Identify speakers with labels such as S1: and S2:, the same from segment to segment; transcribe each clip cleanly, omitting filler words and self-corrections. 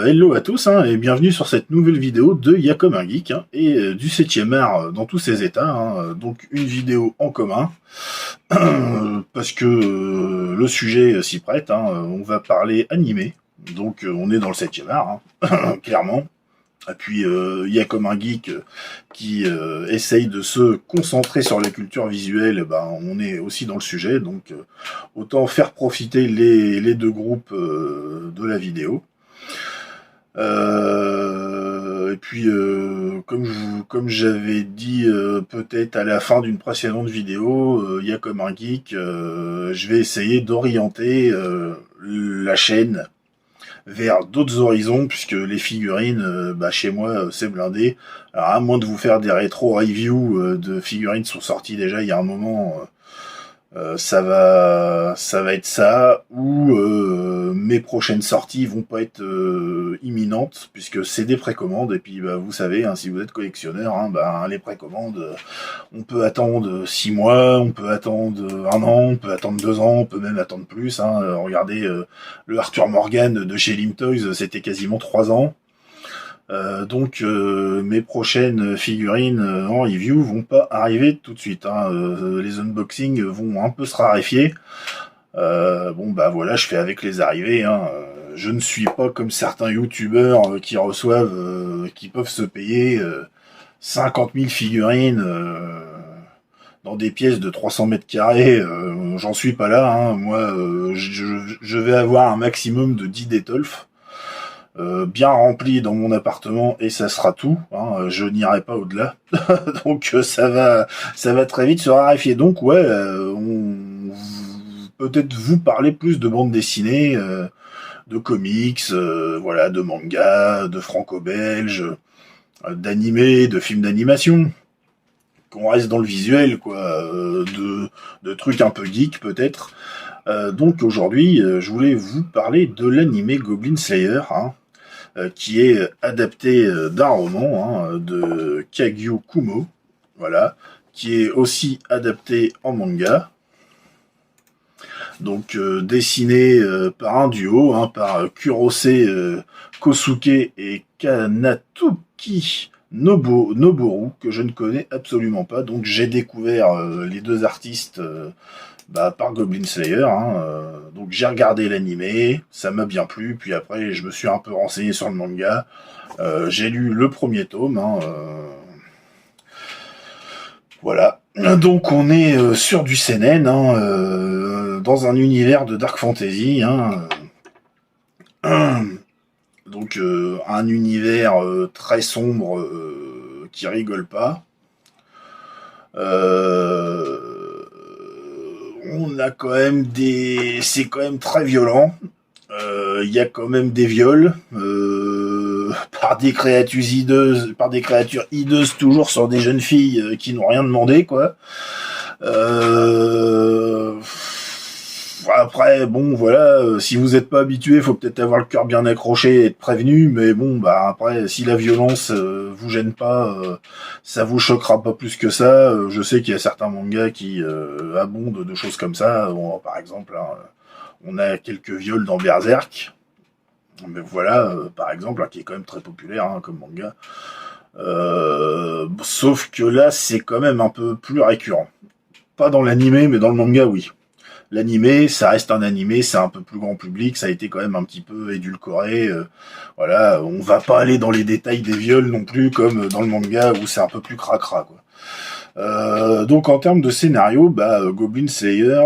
S1: Hello à tous et bienvenue sur cette nouvelle vidéo de Y'a comme un geek et du 7e art dans tous ses états. Donc une vidéo en commun parce que le sujet s'y prête. On va parler animé, donc on est dans le 7e art, clairement. Et puis Y'a comme un geek qui essaye de se concentrer sur la culture visuelle, on est aussi dans le sujet, donc autant faire profiter les deux groupes de la vidéo. Et puis, comme j'avais dit peut-être à la fin d'une précédente vidéo, Y'a comme un geek, je vais essayer d'orienter la chaîne vers d'autres horizons, puisque les figurines, chez moi, c'est blindé. Alors, à moins de vous faire des rétro-reviews de figurines qui sont sorties déjà il y a un moment, ça va être ça, ou mes prochaines sorties vont pas être imminentes, puisque c'est des précommandes, et puis vous savez, si vous êtes collectionneur, les précommandes, on peut attendre 6 mois, on peut attendre 1 an, on peut attendre 2 ans, on peut même attendre plus. Regardez, le Arthur Morgan de chez Lim Toys, c'était quasiment 3 ans. Donc mes prochaines figurines en review vont pas arriver tout de suite. Les unboxings vont un peu se raréfier. Voilà, je fais avec les arrivées. Je ne suis pas comme certains youtubeurs qui reçoivent, qui peuvent se payer 50 000 figurines dans des pièces de 300 mètres carrés. J'en suis pas là. Moi, je vais avoir un maximum de 10 Detolf. Bien rempli dans mon appartement, et ça sera tout. Je n'irai pas au-delà. Donc ça va très vite se raréfier. Donc ouais, peut-être vous parler plus de bande dessinée, de comics, de manga, de franco-belge, d'animé, de films d'animation. Qu'on reste dans le visuel, de trucs un peu geek peut-être. Donc aujourd'hui, je voulais vous parler de l'animé Goblin Slayer, qui est adapté d'un roman de Kagyu Kumo, qui est aussi adapté en manga. Donc dessiné par un duo, par Kurose Kosuke et Kanatuki Noboru, que je ne connais absolument pas. Donc j'ai découvert les deux artistes par Goblin Slayer. Donc j'ai regardé l'animé, ça m'a bien plu, puis après je me suis un peu renseigné sur le manga. J'ai lu le premier tome. Voilà. Donc on est sur du seinen, dans un univers de dark fantasy. Donc un univers très sombre qui rigole pas. On a quand même c'est quand même très violent. Il y a quand même des viols par des créatures hideuses, toujours sur des jeunes filles qui n'ont rien demandé, quoi. Après, si vous n'êtes pas habitué, faut peut-être avoir le cœur bien accroché et être prévenu, mais après, si la violence vous gêne pas, ça vous choquera pas plus que ça. Je sais qu'il y a certains mangas qui abondent de choses comme ça. Par exemple, on a quelques viols dans Berserk, mais par exemple, qui est quand même très populaire comme manga. Sauf que là, c'est quand même un peu plus récurrent. Pas dans l'animé, mais dans le manga, oui. L'animé, ça reste un animé, c'est un peu plus grand public, ça a été quand même un petit peu édulcoré. On va pas aller dans les détails des viols non plus, comme dans le manga où c'est un peu plus cracra, quoi. Donc en termes de scénario, Goblin Slayer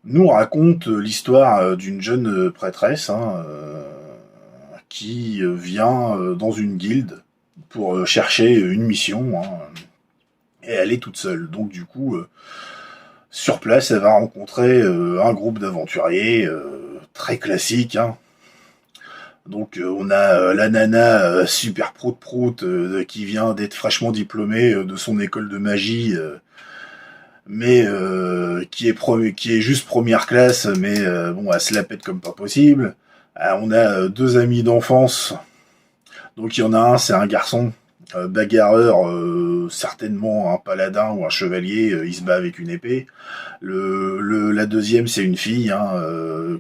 S1: nous raconte l'histoire d'une jeune prêtresse qui vient dans une guilde pour chercher une mission, et elle est toute seule. Donc du coup, sur place, elle va rencontrer un groupe d'aventuriers très classique. Donc on a la nana super prout qui vient d'être fraîchement diplômée de son école de magie, mais qui est juste première classe, mais elle se la pète comme pas possible. On a 2 amis d'enfance. Donc il y en a un, c'est un garçon bagarreur, certainement un paladin ou un chevalier, il se bat avec une épée. La deuxième, c'est une fille hein,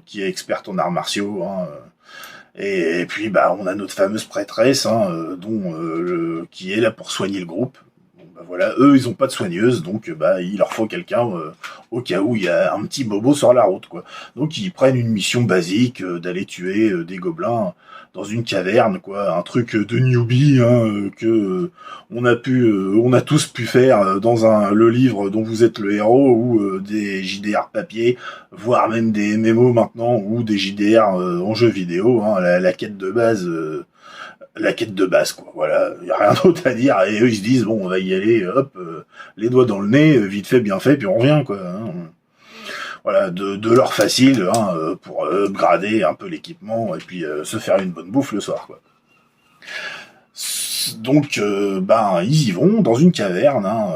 S1: qui est experte en arts martiaux. Hein, et puis bah on a notre fameuse prêtresse hein, qui est là pour soigner le groupe. Bon, bah, voilà, eux ils ont pas de soigneuse, donc bah il leur faut quelqu'un au cas où il y a un petit bobo sur la route quoi. Donc ils prennent une mission basique d'aller tuer des gobelins dans une caverne quoi, un truc de newbie hein, on a tous pu faire dans le livre dont vous êtes le héros ou des JDR papier, voire même des MMO maintenant ou des JDR en jeu vidéo, hein, la quête de base. La quête de base, quoi. Voilà, il y a rien d'autre à dire. Et eux, ils se disent, bon, on va y aller, hop, les doigts dans le nez, vite fait, bien fait, puis on revient, quoi. Hein. Voilà, de l'or facile, hein, pour upgrader un peu l'équipement et puis se faire une bonne bouffe le soir, quoi. Donc, ben, ils y vont dans une caverne, hein,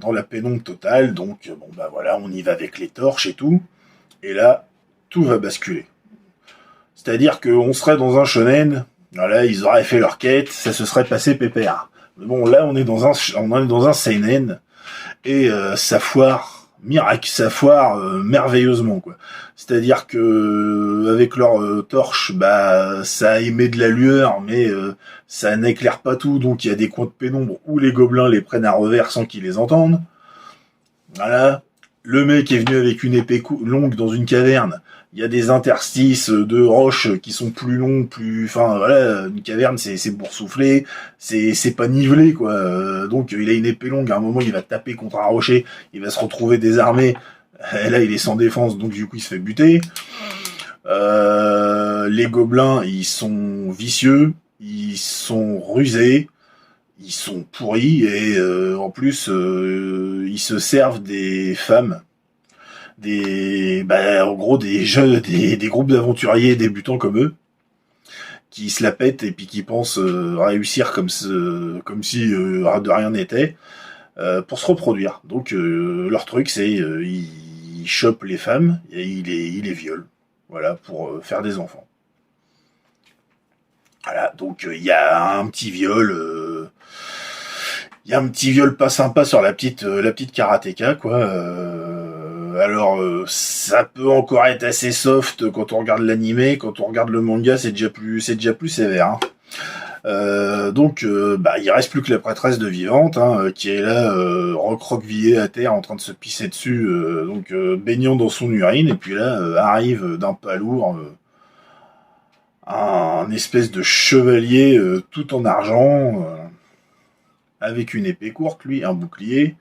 S1: dans la pénombre totale. Donc, bon, ben voilà, on y va avec les torches et tout. Et là, tout va basculer. C'est-à-dire qu'on serait dans un shonen. Voilà, ils auraient fait leur quête, ça se serait passé pépère. Mais bon, là, on est dans un seinen et ça foire merveilleusement quoi. C'est-à-dire que avec leur torche, bah ça émet de la lueur, mais ça n'éclaire pas tout, donc il y a des coins de pénombre où les gobelins les prennent à revers sans qu'ils les entendent. Voilà. Le mec est venu avec une épée longue dans une caverne. Il y a des interstices de roches qui sont plus longs, enfin voilà, une caverne c'est boursouflé, c'est pas nivelé quoi. Donc il a une épée longue, à un moment il va taper contre un rocher, il va se retrouver désarmé. Et là il est sans défense, donc du coup il se fait buter. Les gobelins ils sont vicieux, ils sont rusés, ils sont pourris et en plus ils se servent des femmes, en gros des jeunes, des groupes d'aventuriers débutants comme eux, qui se la pètent et puis qui pensent réussir comme si de rien n'était, pour se reproduire. Donc leur truc c'est ils chopent les femmes et ils les violent, voilà, pour faire des enfants. Voilà, donc il y a un petit viol. Il y a un petit viol pas sympa sur la petite karatéka quoi. Alors ça peut encore être assez soft quand on regarde l'animé, quand on regarde le manga c'est déjà plus sévère. Hein. Donc il reste plus que la prêtresse de vivante hein, qui est là recroquevillée à terre en train de se pisser dessus, baignant dans son urine et puis là arrive d'un pas lourd un espèce de chevalier tout en argent. Avec une épée courte, lui, un bouclier,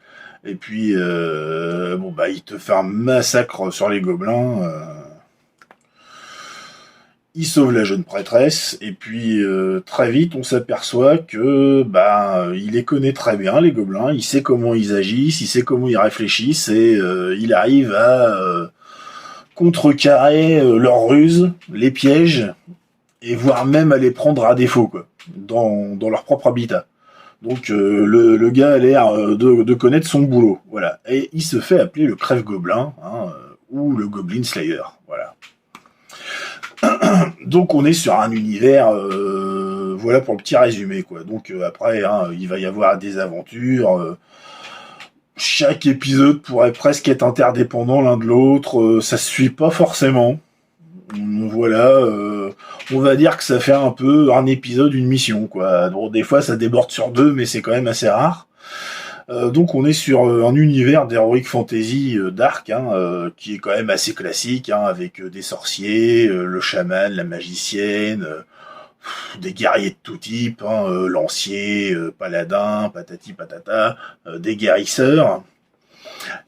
S1: et puis il te fait un massacre sur les gobelins. Il sauve la jeune prêtresse, et puis très vite on s'aperçoit que il les connaît très bien les gobelins, il sait comment ils agissent, il sait comment ils réfléchissent, et il arrive à contrecarrer leurs ruses, les pièges, et voire même à les prendre à défaut, quoi, dans leur propre habitat. Donc le gars a l'air de connaître son boulot, voilà. Et il se fait appeler le Crève-Gobelin, hein, ou le Goblin Slayer, voilà. Donc on est sur un univers, voilà pour le petit résumé, quoi. Donc après, hein, il va y avoir des aventures. Chaque épisode pourrait presque être interdépendant l'un de l'autre. Ça se suit pas forcément. Voilà, on va dire que ça fait un peu un épisode, une mission, quoi. Bon, des fois, ça déborde sur 2, mais c'est quand même assez rare. Donc, on est sur un univers d'heroic fantasy dark, hein, qui est quand même assez classique, hein, avec des sorciers, le chaman, la magicienne, des guerriers de tout type, hein, lanciers, paladins, patati patata, des guérisseurs.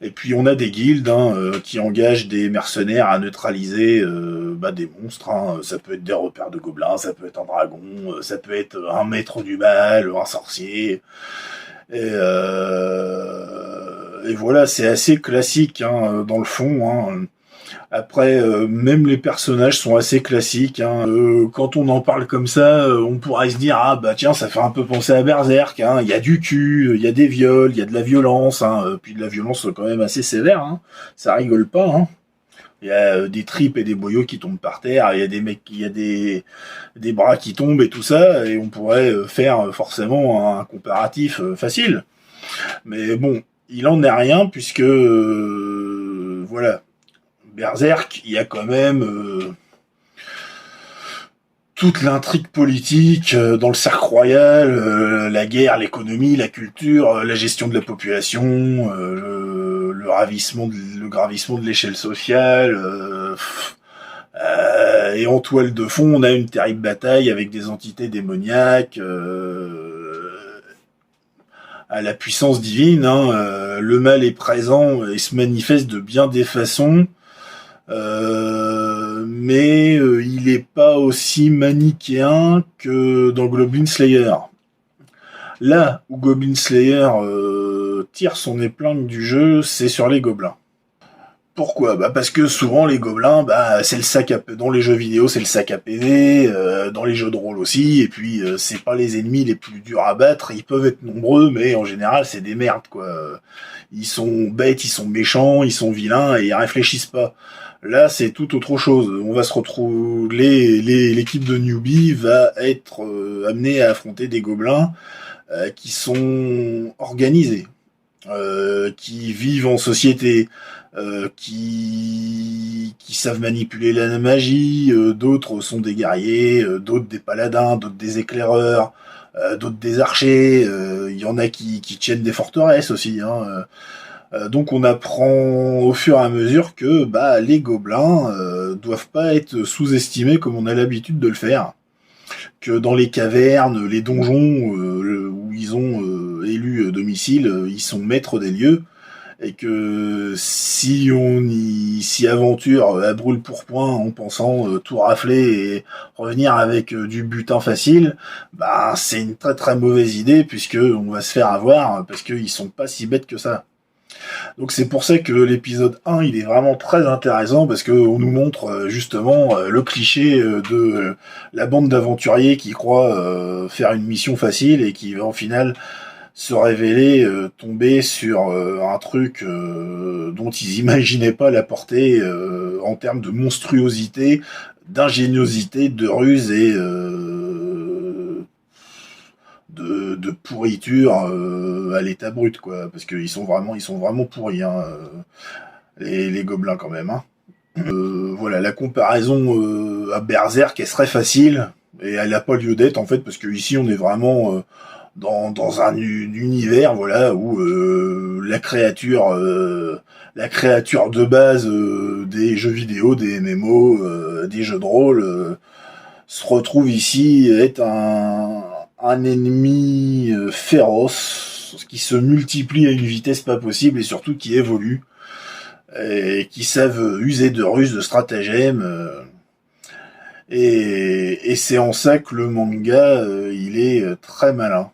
S1: Et puis on a des guildes hein, qui engagent des mercenaires à neutraliser des monstres. Hein. Ça peut être des repères de gobelins, ça peut être un dragon, ça peut être un maître du mal, un sorcier. Et voilà, c'est assez classique hein, dans le fond. Hein. Après, même les personnages sont assez classiques. Hein. Quand on en parle comme ça, on pourrait se dire ah bah tiens, ça fait un peu penser à Berserk. Hein. Il y a du cul, il y a des viols, il y a de la violence, hein. Puis de la violence quand même assez sévère. Hein. Ça rigole pas. Hein. Il y a des tripes et des boyaux qui tombent par terre, il y a des mecs, il y a des bras qui tombent et tout ça, et on pourrait faire forcément un comparatif facile. Mais bon, il en est rien puisque voilà, Berserk, il y a quand même toute l'intrigue politique dans le cercle royal, la guerre, l'économie, la culture, la gestion de la population, le gravissement de l'échelle sociale. Et en toile de fond, on a une terrible bataille avec des entités démoniaques à la puissance divine. Hein, le mal est présent et se manifeste de bien des façons. Mais il est pas aussi manichéen que dans Goblin Slayer. Là où Goblin Slayer tire son épingle du jeu, c'est sur les gobelins. Pourquoi ? Parce que souvent les gobelins, c'est le sac à dans les jeux vidéo, c'est le sac à PV, dans les jeux de rôle aussi, et puis c'est pas les ennemis les plus durs à battre, ils peuvent être nombreux, mais en général c'est des merdes quoi. Ils sont bêtes, ils sont méchants, ils sont vilains et ils réfléchissent pas. Là, c'est tout autre chose. On va se retrouver, l'équipe de newbie va être amenée à affronter des gobelins qui sont organisés, qui vivent en société, qui savent manipuler la magie. D'autres sont des guerriers, d'autres des paladins, d'autres des éclaireurs, d'autres des archers. Il y en a qui tiennent des forteresses aussi. Hein, donc on apprend au fur et à mesure que les gobelins doivent pas être sous-estimés comme on a l'habitude de le faire, que dans les cavernes, les donjons où ils ont élu domicile, ils sont maîtres des lieux, et que si on s'y aventure à brûle-pourpoint en pensant tout rafler et revenir avec du butin facile, c'est une très très mauvaise idée, puisque on va se faire avoir, parce qu'ils sont pas si bêtes que ça. Donc c'est pour ça que l'épisode 1 il est vraiment très intéressant, parce qu'on nous montre justement le cliché de la bande d'aventuriers qui croient faire une mission facile et qui va au final se révéler tomber sur un truc dont ils imaginaient pas la portée en termes de monstruosité, d'ingéniosité, de ruse et de pourriture à l'état brut quoi, parce qu'ils sont vraiment pourris hein, les gobelins quand même hein. Voilà, la comparaison à Berserk elle serait facile et elle n'a pas lieu d'être en fait, parce que ici on est vraiment dans un univers voilà où la créature de base des jeux vidéo, des MMO, des jeux de rôle se retrouve ici être un ennemi féroce qui se multiplie à une vitesse pas possible et surtout qui évolue et qui savent user de ruses, de stratagèmes et c'est en ça que le manga il est très malin.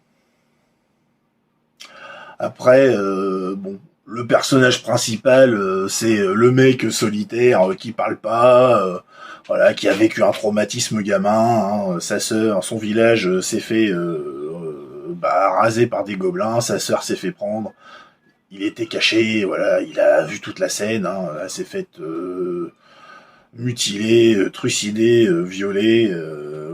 S1: Après le personnage principal c'est le mec solitaire qui parle pas, voilà, qui a vécu un traumatisme gamin, hein. Sa sœur, son village s'est fait raser par des gobelins, sa sœur s'est fait prendre, il était caché, voilà, il a vu toute la scène, hein. Elle s'est faite mutilé, trucidé, violé,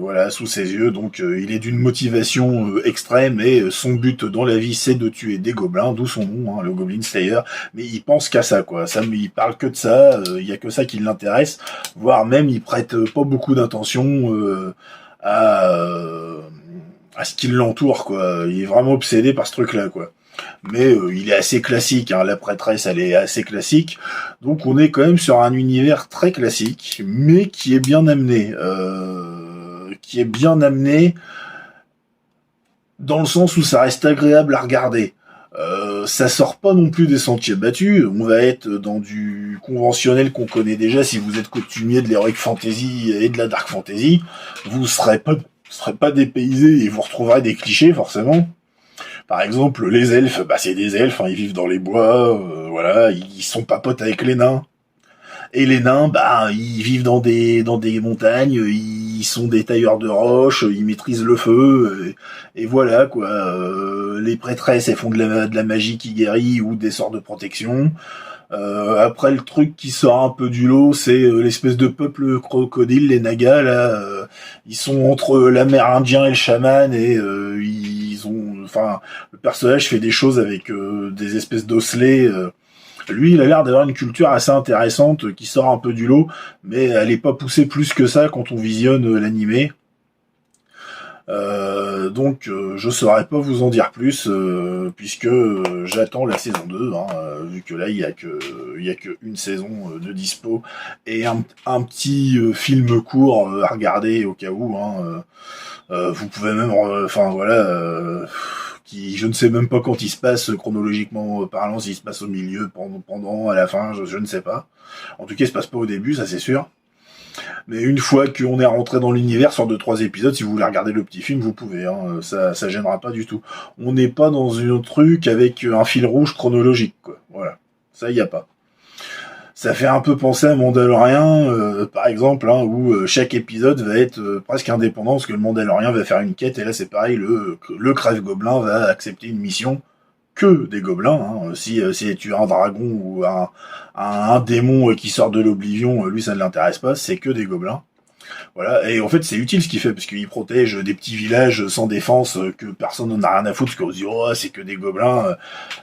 S1: voilà, sous ses yeux. Donc il est d'une motivation extrême et son but dans la vie c'est de tuer des gobelins, d'où son nom, hein, le Goblin Slayer. Mais il pense qu'à ça, quoi. Ça, il parle que de ça. Il y a que ça qui l'intéresse. Voire même il prête pas beaucoup d'attention à ce qui l'entoure, quoi. Il est vraiment obsédé par ce truc-là, quoi. Mais il est assez classique, hein. La prêtresse elle est assez classique, donc on est quand même sur un univers très classique, mais qui est bien amené, dans le sens où ça reste agréable à regarder. Ça sort pas non plus des sentiers battus, on va être dans du conventionnel qu'on connaît déjà. Si vous êtes coutumier de l'heroic fantasy et de la dark fantasy, vous serez pas dépaysé et vous retrouverez des clichés forcément. Par exemple, les elfes, c'est des elfes, hein, ils vivent dans les bois, voilà, ils sont pas potes avec les nains. Et les nains, ils vivent dans des montagnes, ils sont des tailleurs de roches, ils maîtrisent le feu, et voilà quoi. Les prêtresses, elles font de la magie qui guérit ou des sorts de protection. Après, le truc qui sort un peu du lot, c'est l'espèce de peuple crocodile, les Nagas, là. Ils sont entre l'Amérindien et le chaman, et ils ont... Enfin, le personnage fait des choses avec des espèces d'osselets. Lui, il a l'air d'avoir une culture assez intéressante, qui sort un peu du lot, mais elle est pas poussée plus que ça quand on visionne l'animé. Donc je saurais pas vous en dire plus, puisque j'attends la saison 2, hein, vu que là il y a que une saison de dispo et un petit film court à regarder au cas où, hein. Vous pouvez même, enfin voilà, qui, je ne sais même pas quand il se passe chronologiquement parlant, s'il se passe au milieu, pendant, à la fin, je ne sais pas. En tout cas, il se passe pas au début, ça c'est sûr. Mais une fois qu'on est rentré dans l'univers sur 2-3 épisodes, si vous voulez regarder le petit film, vous pouvez, hein, ça gênera pas du tout. On n'est pas dans un truc avec un fil rouge chronologique, quoi. Voilà, ça y a pas. Ça fait un peu penser à Mandalorian, par exemple, hein, où chaque épisode va être presque indépendant, parce que le Mandalorian va faire une quête, et là c'est pareil, le crève-gobelin va accepter une mission que des gobelins. Hein. Si tu as un dragon ou un démon qui sort de l'oblivion, lui ça ne l'intéresse pas, c'est que des gobelins. Voilà, et en fait c'est utile ce qu'il fait, parce qu'il protège des petits villages sans défense que personne n'en a rien à foutre, parce qu'on se dit oh c'est que des gobelins,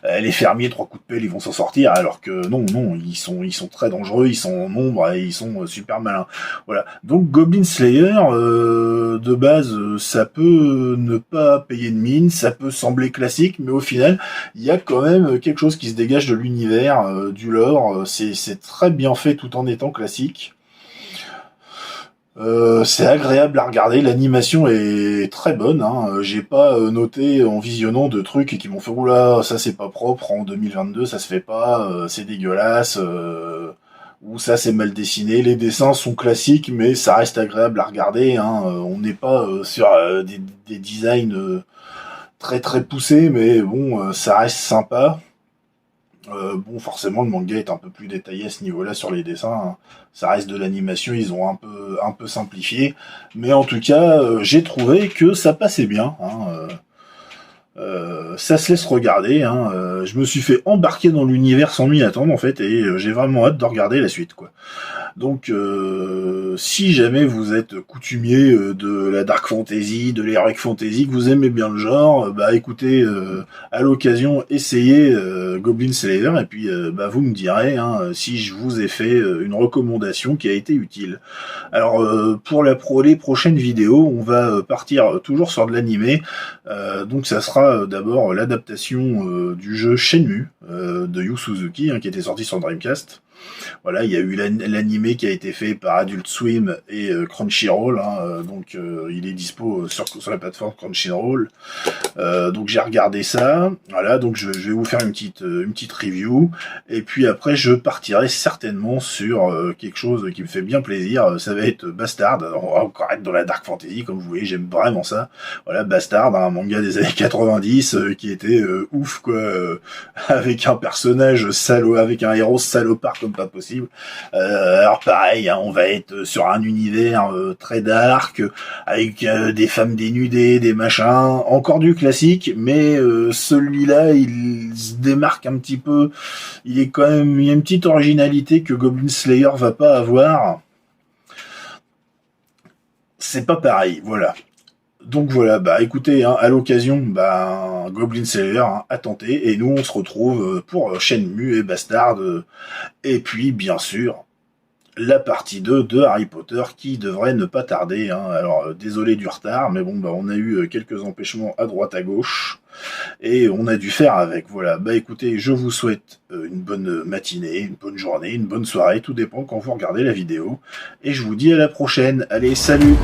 S1: les fermiers 3 coups de pelle ils vont s'en sortir, alors que non, ils sont très dangereux, ils sont en nombre et ils sont super malins. Voilà, donc Goblin Slayer, de base ça peut ne pas payer de mine, ça peut sembler classique, mais au final il y a quand même quelque chose qui se dégage de l'univers, du lore, c'est très bien fait tout en étant classique. C'est agréable à regarder, l'animation est très bonne, hein. J'ai pas noté en visionnant de trucs qui m'ont fait oula, ça c'est pas propre, en 2022 ça se fait pas, c'est dégueulasse, ou ça c'est mal dessiné. Les dessins sont classiques, mais ça reste agréable à regarder, hein. On n'est pas sur des designs très très poussés, mais bon, ça reste sympa. Bon, forcément, le manga est un peu plus détaillé à ce niveau-là sur les dessins, hein. Ça reste de l'animation, ils ont un peu simplifié. Mais en tout cas, j'ai trouvé que ça passait bien, hein. Ça se laisse regarder, hein. Je me suis fait embarquer dans l'univers sans m'y attendre, en fait, et j'ai vraiment hâte de regarder la suite, quoi. Donc, si jamais vous êtes coutumier de la dark fantasy, de l'heroic fantasy, que vous aimez bien le genre, bah écoutez, à l'occasion, essayez Goblin Slayer, et puis bah vous me direz, hein, si je vous ai fait une recommandation qui a été utile. Alors, pour les prochaines vidéos, on va partir toujours sur de l'animé. Donc ça sera d'abord l'adaptation du jeu Shenmue de Yu Suzuki, hein, qui était sorti sur Dreamcast. Voilà, il y a eu l'animé qui a été fait par Adult Swim et Crunchyroll, hein, donc il est dispo sur la plateforme Crunchyroll. Donc j'ai regardé ça, voilà, donc je vais vous faire une petite review, et puis après je partirai certainement sur quelque chose qui me fait bien plaisir, ça va être Bastard. On va encore être dans la dark fantasy, comme vous voyez, j'aime vraiment ça. Voilà, Bastard, un manga des années 90 qui était ouf, quoi, avec un personnage salaud, avec un héros salopard comme pas possible. Alors pareil, hein, on va être sur un univers très dark, avec des femmes dénudées, des machins, encore du classique, mais celui-là, il se démarque un petit peu. Il y a une petite originalité que Goblin Slayer va pas avoir. C'est pas pareil, voilà. Donc voilà, bah écoutez, hein, à l'occasion, bah Goblin Slayer, hein, à tenter, et nous on se retrouve pour Shenmue et Bastard, et puis bien sûr la partie 2 de Harry Potter qui devrait ne pas tarder, hein. Alors désolé du retard, mais bon bah on a eu quelques empêchements à droite à gauche, et on a dû faire avec. Voilà, bah écoutez, je vous souhaite une bonne matinée, une bonne journée, une bonne soirée, tout dépend quand vous regardez la vidéo, et je vous dis à la prochaine. Allez, salut!